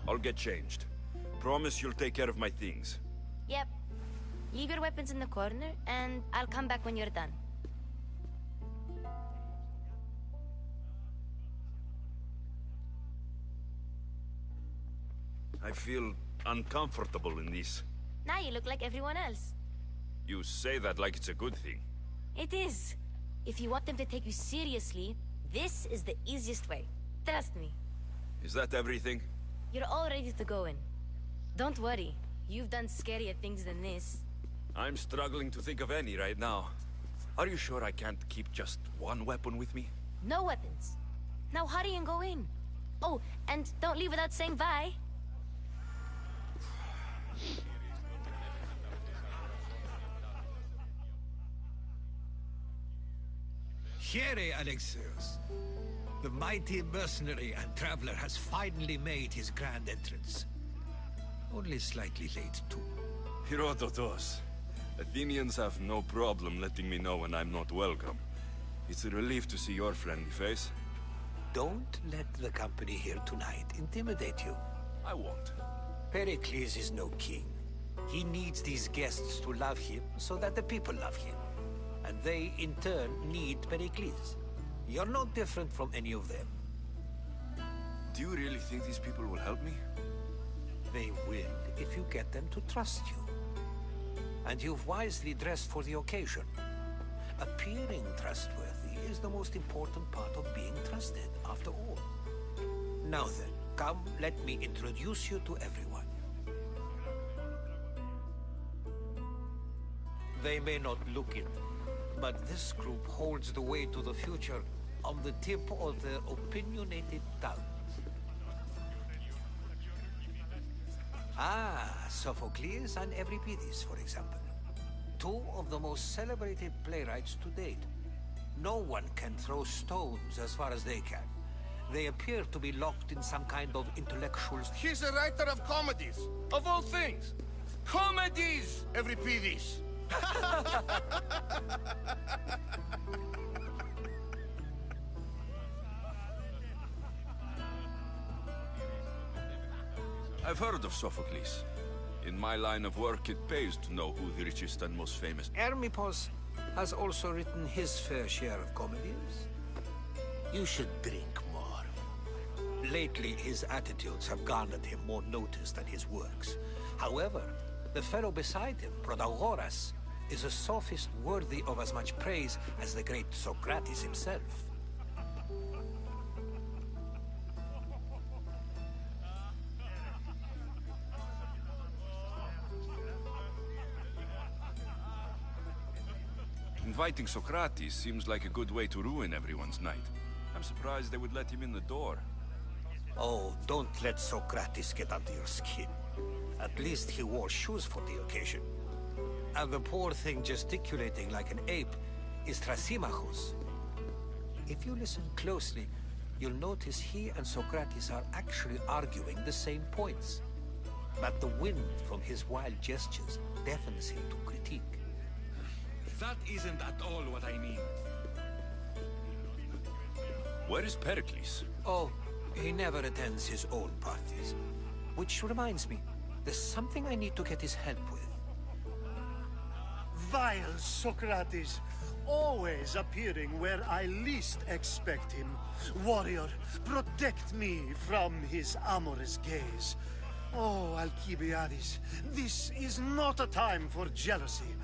I'll get changed. Promise you'll take care of my things. Yep. Leave your weapons in the corner, and I'll come back when you're done. I feel uncomfortable in this. Now you look like everyone else. You say that like it's a good thing. It is. If you want them to take you seriously, this is the easiest way. Trust me. Is that everything? You're all ready to go in. Don't worry. You've done scarier things than this. I'm struggling to think of any right now. Are you sure I can't keep just one weapon with me? No weapons. Now hurry and go in. Oh, and don't leave without saying bye. Here, Alexios. The mighty mercenary and traveler has finally made his grand entrance. Only slightly late, too. Herodotus. Athenians have no problem letting me know when I'm not welcome. It's a relief to see your friendly face. Don't let the company here tonight intimidate you. I won't. Pericles is no king. He needs these guests to love him so that the people love him. And they, in turn, need Pericles. You're no different from any of them. Do you really think these people will help me? They will if you get them to trust you. And you've wisely dressed for the occasion. Appearing trustworthy is the most important part of being trusted, after all. Now then, come, let me introduce you to everyone. They may not look it, but this group holds the way to the future on the tip of their opinionated tongues. Sophocles and Euripides, for example. Two of the most celebrated playwrights to date. No one can throw stones as far as they can. They appear to be locked in some kind of intellectual... He's a writer of comedies, of all things. Comedies, Euripides. I've heard of Sophocles. In my line of work, it pays to know who the richest and most famous... Hermippos has also written his fair share of comedies. You should drink more. Lately, his attitudes have garnered him more notice than his works. However, the fellow beside him, Protagoras, is a sophist worthy of as much praise as the great Socrates himself. Inviting Socrates seems like a good way to ruin everyone's night. I'm surprised they would let him in the door. Oh, don't let Socrates get under your skin. At least he wore shoes for the occasion. And the poor thing gesticulating like an ape is Thrasymachus. If you listen closely, you'll notice he and Socrates are actually arguing the same points. But the wind from his wild gestures deafens him to critique. That isn't at all what I mean. Where is Pericles? Oh, he never attends his own parties. Which reminds me, there's something I need to get his help with. Vile Socrates, always appearing where I least expect him. Warrior, protect me from his amorous gaze. Oh, Alcibiades, this is not a time for jealousy,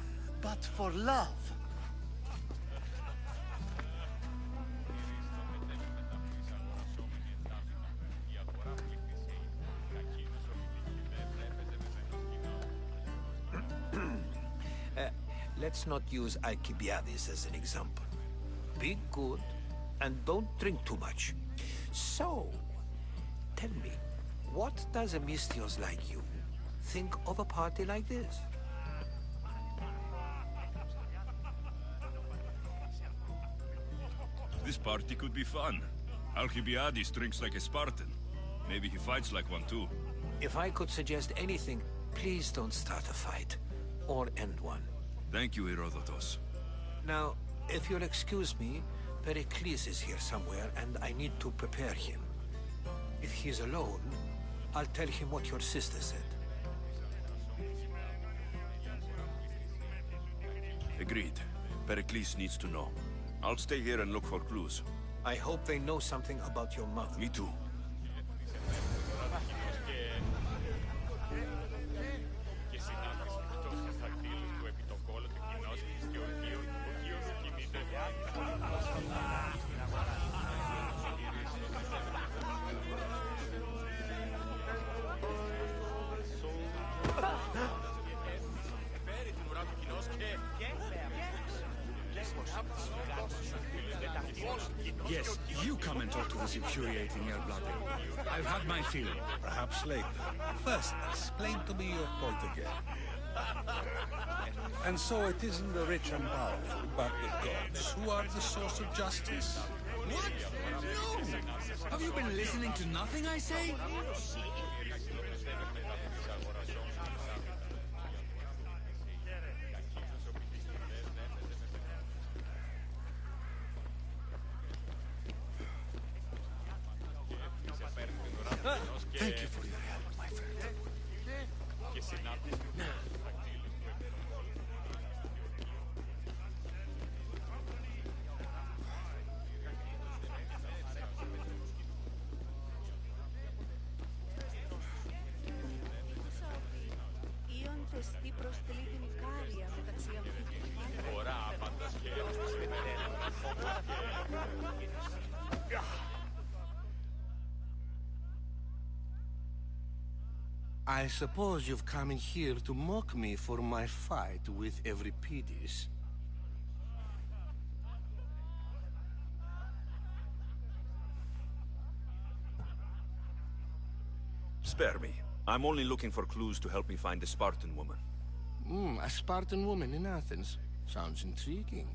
but for love. Let's not use Alcibiades as an example. Be good, and don't drink too much. So, tell me, what does a Mystios like you think of a party like this? This party could be fun. Alcibiades drinks like a Spartan. Maybe he fights like one too. If I could suggest anything, please don't start a fight, or end one. Thank you, Herodotus. Now, if you'll excuse me, Pericles is here somewhere, and I need to prepare him. If he's alone, I'll tell him what your sister said. Agreed. Pericles needs to know. I'll stay here and look for clues. I hope they know something about your mother. Me too. Yes, You come and talk to this infuriating air-blooded. I've had my fill. Perhaps later. First, explain to me your point again. And so it isn't the rich and powerful, but the gods who are the source of justice? What? No! Have you been listening to nothing I say? Thank you for your help, my friend. I suppose you've come in here to mock me for my fight with Euripides. Spare me. I'm only looking for clues to help me find the Spartan woman. A Spartan woman in Athens. Sounds intriguing.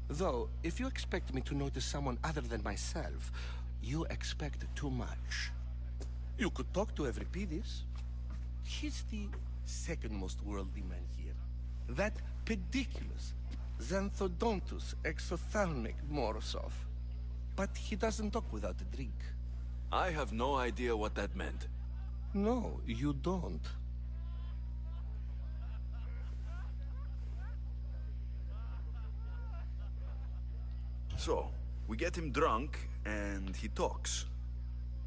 Though, if you expect me to notice someone other than myself, you expect too much. You could talk to Euripides. He's the second most worldly man here. That pediculous, xanthodontus exophthalmic Morosov. But he doesn't talk without a drink. I have no idea what that meant. No, you don't. So, we get him drunk, and he talks.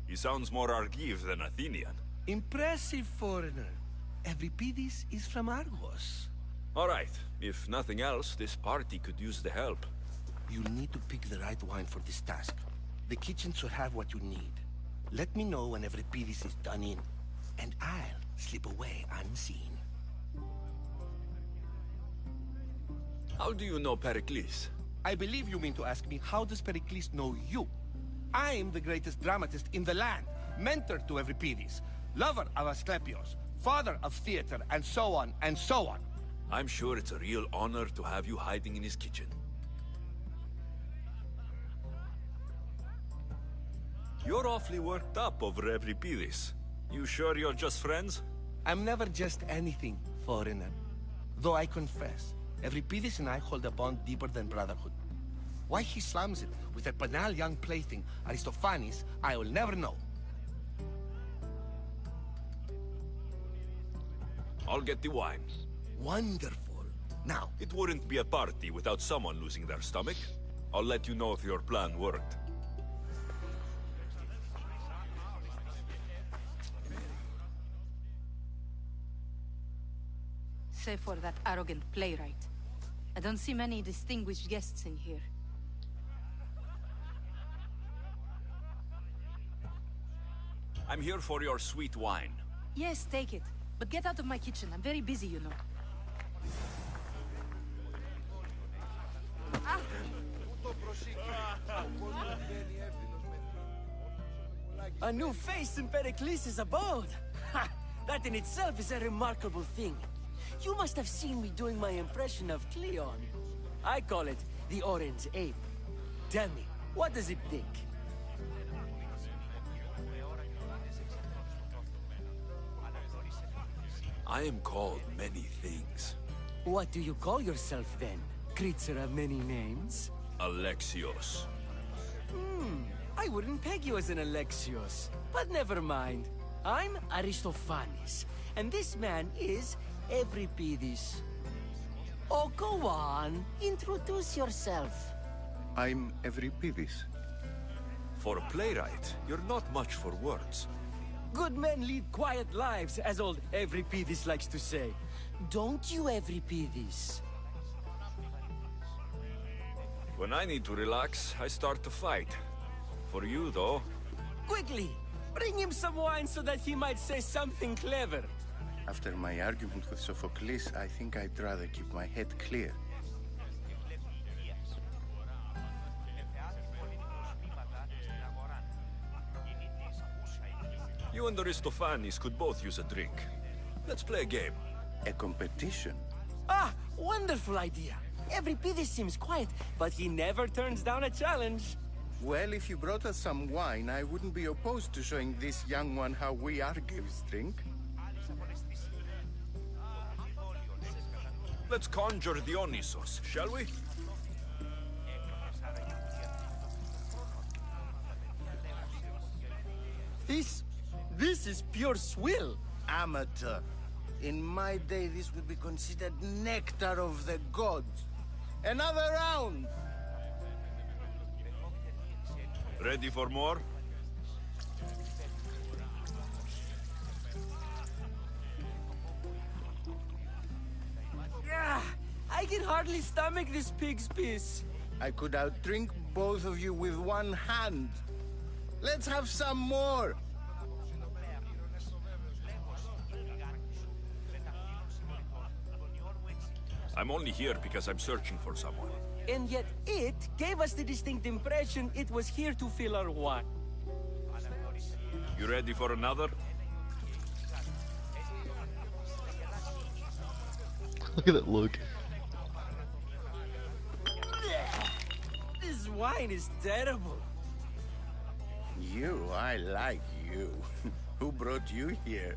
He sounds more Argive than Athenian. Impressive, foreigner. Euripides is from Argos. All right. If nothing else, this party could use the help. You need to pick the right wine for this task. The kitchen should have what you need. Let me know when Euripides is done in, and I'll slip away unseen. How do you know Pericles? I believe you mean to ask me, how does Pericles know you? I'm the greatest dramatist in the land, mentor to Euripides, lover of Asclepios, father of theater, and so on, and so on. I'm sure it's a real honor to have you hiding in his kitchen. You're awfully worked up over Euripides. You sure you're just friends? I'm never just anything, foreigner. Though I confess, Euripides and I hold a bond deeper than brotherhood. Why he slams it with a banal young plaything, Aristophanes, I will never know. I'll get the wine. Wonderful. Now, it wouldn't be a party without someone losing their stomach. I'll let you know if your plan worked. Save for that arrogant playwright. I don't see many distinguished guests in here. I'm here for your sweet wine. Yes, take it. But get out of my kitchen. I'm very busy, you know. A new face in Pericles' abode! Ha! That in itself is a remarkable thing. You must have seen me doing my impression of Cleon. I call it the Orange Ape. Tell me, what does it think? I am called many things. What do you call yourself then? Creature of many names? Alexios. I wouldn't peg you as an Alexios. But never mind. I'm Aristophanes, and this man is Euripides. Oh, go on. Introduce yourself. I'm Euripides. For a playwright, you're not much for words. Good men lead quiet lives, as old Euripides likes to say. Don't you, Euripides? When I need to relax, I start to fight. For you, though... Quickly! Bring him some wine so that he might say something clever. After my argument with Sophocles, I think I'd rather keep my head clear. You and Aristophanes could both use a drink. Let's play a game. A competition? Ah, wonderful idea. Every Pidis seems quiet, but he never turns down a challenge. Well, if you brought us some wine, I wouldn't be opposed to showing this young one how we Argives drink. Let's conjure Dionysos, shall we? This is pure swill. Amateur. In my day, this would be considered nectar of the gods. Another round! Ready for more? Yeah, I can hardly stomach this pig's piss. I could outdrink both of you with one hand. Let's have some more! I'm only here because I'm searching for someone. And yet it gave us the distinct impression it was here to fill our want. You ready for another? Look at that look. This wine is terrible. I like you. Who brought you here?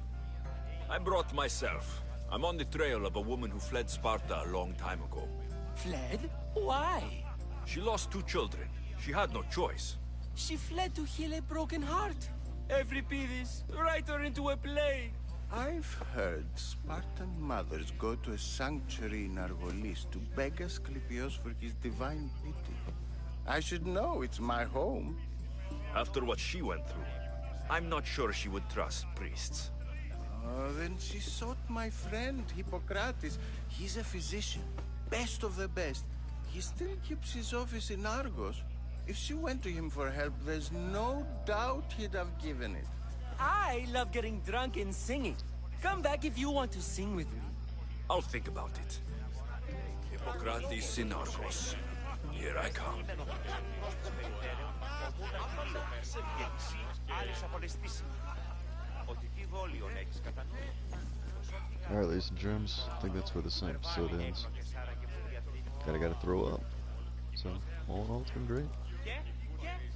I brought myself. I'm on the trail of a woman who fled Sparta a long time ago. Fled? Why? She lost 2 children. She had no choice. She fled to heal a broken heart. Every Pidis, write her into a play. I've heard Spartan mothers go to a sanctuary in Argolis to beg Asclepios for his divine pity. I should know, it's my home. After what she went through, I'm not sure she would trust priests. Oh, then she sought my friend, Hippocrates. He's a physician, best of the best. He still keeps his office in Argos. If she went to him for help, there's no doubt he'd have given it. I love getting drunk and singing. Come back if you want to sing with me. I'll think about it. Hippocrates in Argos. Here I come. Alright, ladies and germs, I think that's where this episode ends. Gotta throw up. So, all in all, it's been great.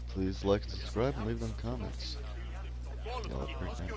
Please like, subscribe, and leave them comments. Y'all have a great night.